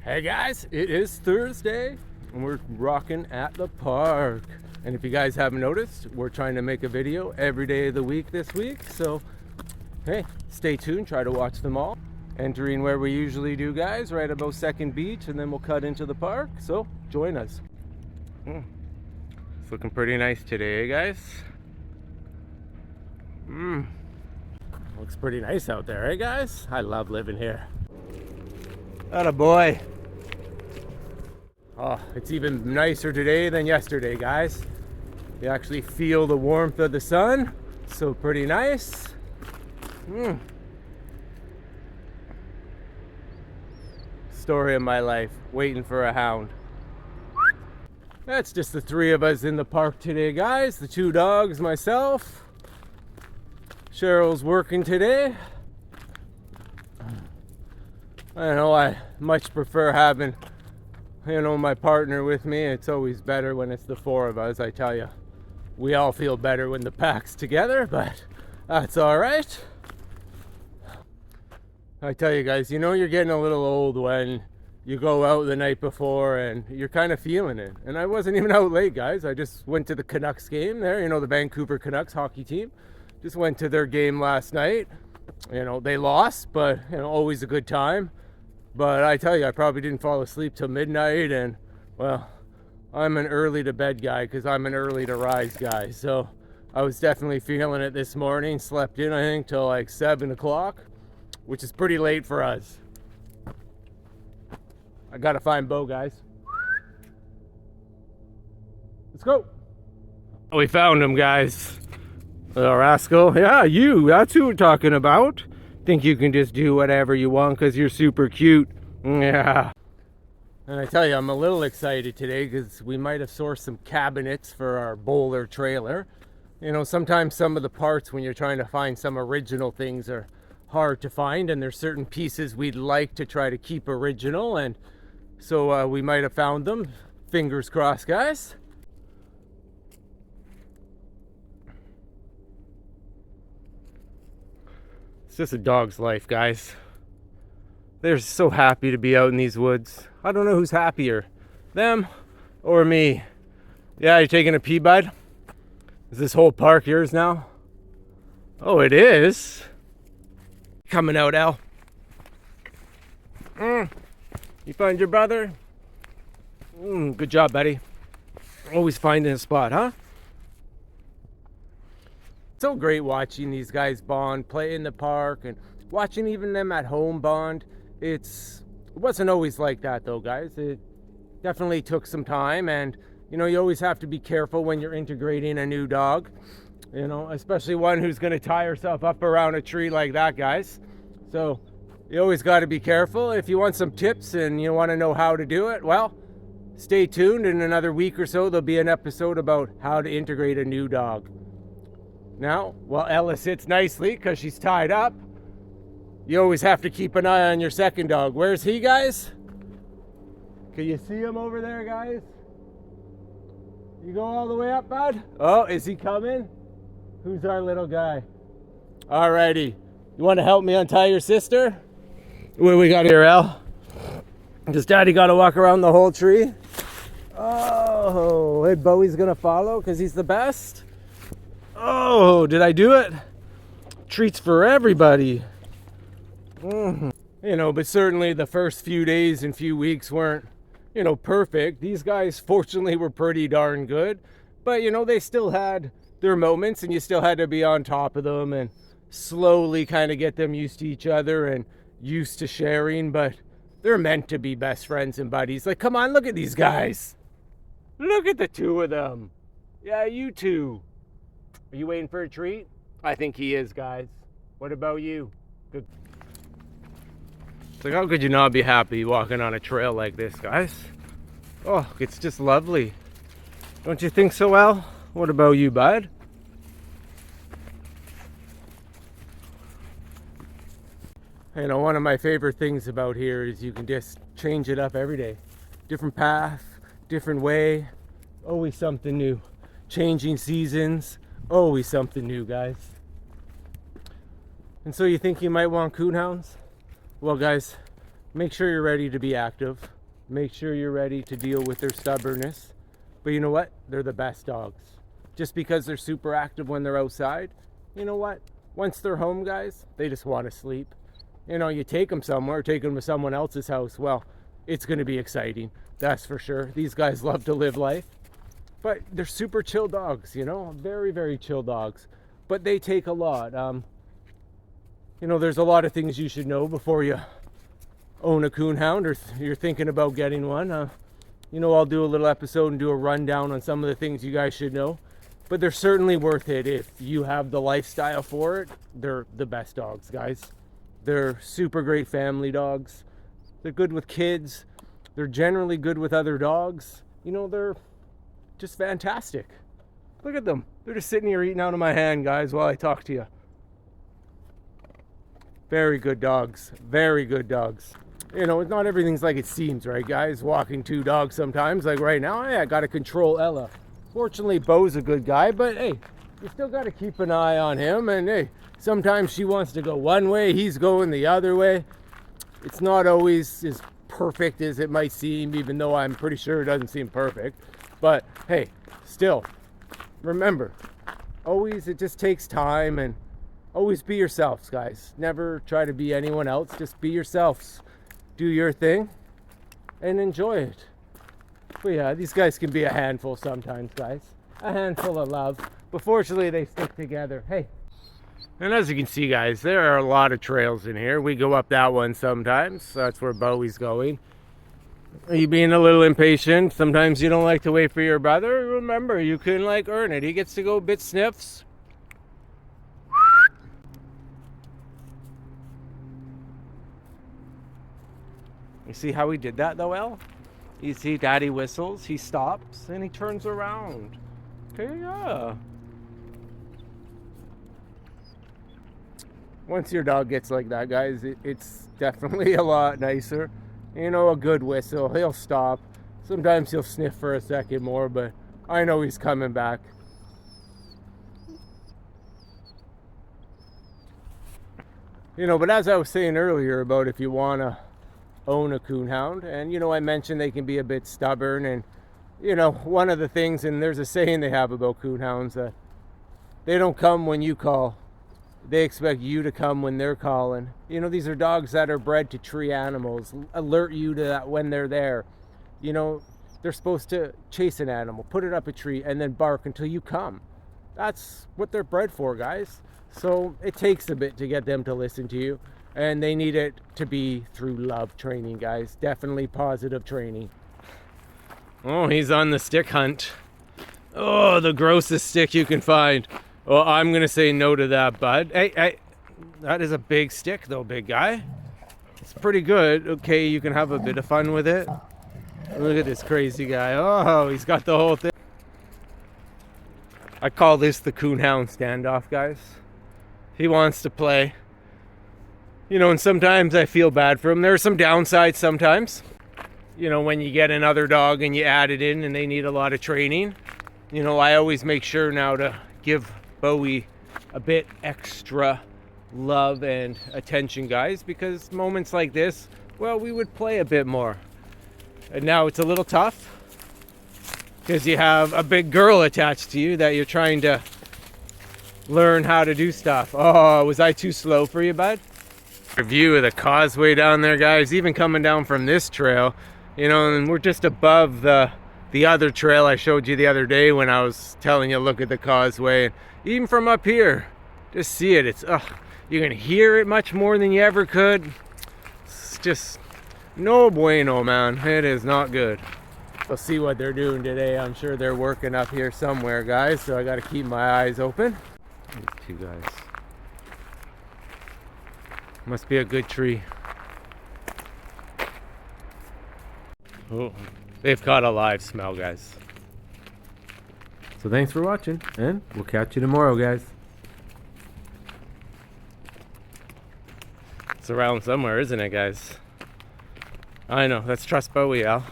Hey guys, it is Thursday and we're rocking at the park. And if you guys haven't noticed, we're trying to make a video every day of the week this week. So, hey, stay tuned, try to watch them all. Entering where we usually do, guys, right about Second Beach, and then we'll cut into the park. So, join us. It's looking pretty nice today, guys. Looks pretty nice out there, eh, guys? I love living here. Atta boy. Oh, it's even nicer today than yesterday, guys. You actually feel the warmth of the sun, so pretty nice. Story of my life, waiting for a hound. That's just the three of us in the park today, guys. The two dogs, myself. Cheryl's working today. I know I much prefer having, my partner with me. It's always better when it's the four of us, I tell you. We all feel better when the pack's together, but that's all right. I tell you guys, you're getting a little old when you go out the night before and you're kind of feeling it. And I wasn't even out late, guys. I just went to the Canucks game there, the Vancouver Canucks hockey team. Just went to their game last night. They lost, but always a good time. But I tell you, I probably didn't fall asleep till midnight, and well, I'm an early to bed guy because I'm an early to rise guy. So I was definitely feeling it this morning. Slept in, I think, till like 7 o'clock, which is pretty late for us. I gotta find Bo, guys. Let's go. Oh, we found him, guys. Little rascal. Yeah, you. That's who we're talking about. Think you can just do whatever you want because you're super cute. Yeah. And I tell you, I'm a little excited today because we might have sourced some cabinets for our bowler trailer. Sometimes some of the parts when you're trying to find some original things are hard to find, and there's certain pieces we'd like to try to keep original, and so we might have found them. Fingers crossed, guys. It's just a dog's life, guys. They're so happy to be out in these woods. I don't know who's happier, them or me. Yeah, you taking a pee, bud? Is this whole park yours now? Oh, it is. Coming out, Al. You find your brother? Good job, buddy. Always finding a spot, huh? So great watching these guys bond, play in the park, and watching even them at home bond. It wasn't always like that though, guys. It definitely took some time, and you always have to be careful when you're integrating a new dog, especially one who's going to tie herself up around a tree like that, guys. So you always got to be careful. If you want some tips and you want to know how to do it, well, stay tuned. In another week or so, there'll be an episode about how to integrate a new dog. Now, while Ella sits nicely because she's tied up, you always have to keep an eye on your second dog. Where's he, guys? Can you see him over there, guys? You go all the way up, bud? Oh, is he coming? Who's our little guy? Alrighty. You want to help me untie your sister? What do we got here, Al? Does Daddy got to walk around the whole tree? Oh, hey, Bowie's going to follow because he's the best? Oh, did I do it? Treats for everybody. But certainly the first few days and few weeks weren't, perfect. These guys fortunately were pretty darn good. But, they still had their moments, and you still had to be on top of them and slowly kind of get them used to each other and used to sharing. But they're meant to be best friends and buddies. Like, come on, look at these guys. Look at the two of them. Yeah, you two. Are you waiting for a treat? I think he is, guys. What about you? Good. It's like, how could you not be happy walking on a trail like this, guys? Oh, it's just lovely. Don't you think so, Al? What about you, bud? One of my favorite things about here is you can just change it up every day. Different path, different way, always something new. Changing seasons. Always something new, guys. And so you think you might want coonhounds? Well, guys, make sure you're ready to be active. Make sure you're ready to deal with their stubbornness. But you know what? They're the best dogs. Just because they're super active when they're outside, you know what? Once they're home, guys, they just want to sleep. You know, you take them somewhere, take them to someone else's house, well, it's going to be exciting. That's for sure. These guys love to live life. But they're super chill dogs, you know, very, very chill dogs. But they take a lot. You know, there's a lot of things you should know before you own a coonhound or you're thinking about getting one. You know, I'll do a little episode and do a rundown on some of the things you guys should know. But they're certainly worth it if you have the lifestyle for it. They're the best dogs, guys. They're super great family dogs. They're good with kids. They're generally good with other dogs. You know, they're just fantastic. Look at them. They're just sitting here eating out of my hand, guys, while I talk to you. Very good dogs. Very good dogs. You know, not everything's like it seems, right, guys? Walking two dogs sometimes. Like right now, hey, I got to control Ella. Fortunately, Bo's a good guy, but hey, you still got to keep an eye on him. And hey, sometimes she wants to go one way, he's going the other way. It's not always as perfect as it might seem, even though I'm pretty sure it doesn't seem perfect. But hey, still, remember, always it just takes time, and always be yourselves, guys. Never try to be anyone else. Just be yourselves. Do your thing and enjoy it. But yeah, these guys can be a handful sometimes, guys. A handful of love. But fortunately, they stick together. Hey. And as you can see, guys, there are a lot of trails in here. We go up that one sometimes. That's where Bowie's going. Are you being a little impatient? Sometimes you don't like to wait for your brother. Remember, you can like earn it. He gets to go bit sniffs. You see how he did that though, El? You see Daddy whistles, he stops, and he turns around. Okay, yeah. Once your dog gets like that, guys, it's definitely a lot nicer. You know, a good whistle, he'll stop. Sometimes he'll sniff for a second more, but I know he's coming back. You know, but as I was saying earlier about if you want to own a coonhound, and you know, I mentioned they can be a bit stubborn, and you know, one of the things, and there's a saying they have about coonhounds, that they don't come when you call, they expect you to come when they're calling. You know, these are dogs that are bred to tree animals, alert you to that when they're there. You know, they're supposed to chase an animal, put it up a tree, and then bark until you come. That's what they're bred for, guys. So it takes a bit to get them to listen to you. And they need it to be through love training, guys. Definitely positive training. Oh, he's on the stick hunt. Oh, the grossest stick you can find. Well, I'm going to say no to that, bud. Hey, that is a big stick, though, big guy. It's pretty good. Okay, you can have a bit of fun with it. Look at this crazy guy. Oh, he's got the whole thing. I call this the Coonhound standoff, guys. He wants to play. You know, and sometimes I feel bad for him. There are some downsides sometimes. You know, when you get another dog and you add it in and they need a lot of training. You know, I always make sure now to give Bowie a bit extra love and attention, guys, because moments like this, well, we would play a bit more. And now it's a little tough because you have a big girl attached to you that you're trying to learn how to do stuff. Oh, was I too slow for you, bud? View of the causeway down there, guys, even coming down from this trail, you know, and we're just above the other trail I showed you the other day when I was telling you look at the causeway. And even from up here, just see it. It's you can hear it much more than you ever could. It's just no bueno, man. It is not good. We'll see what they're doing today. I'm sure they're working up here somewhere, guys, so I got to keep my eyes open. These two guys. Must be a good tree. Oh, they've caught a live smell, guys. So thanks for watching, and we'll catch you tomorrow, guys. It's around somewhere, isn't it, guys? I know. Let's trust Bowie, Al.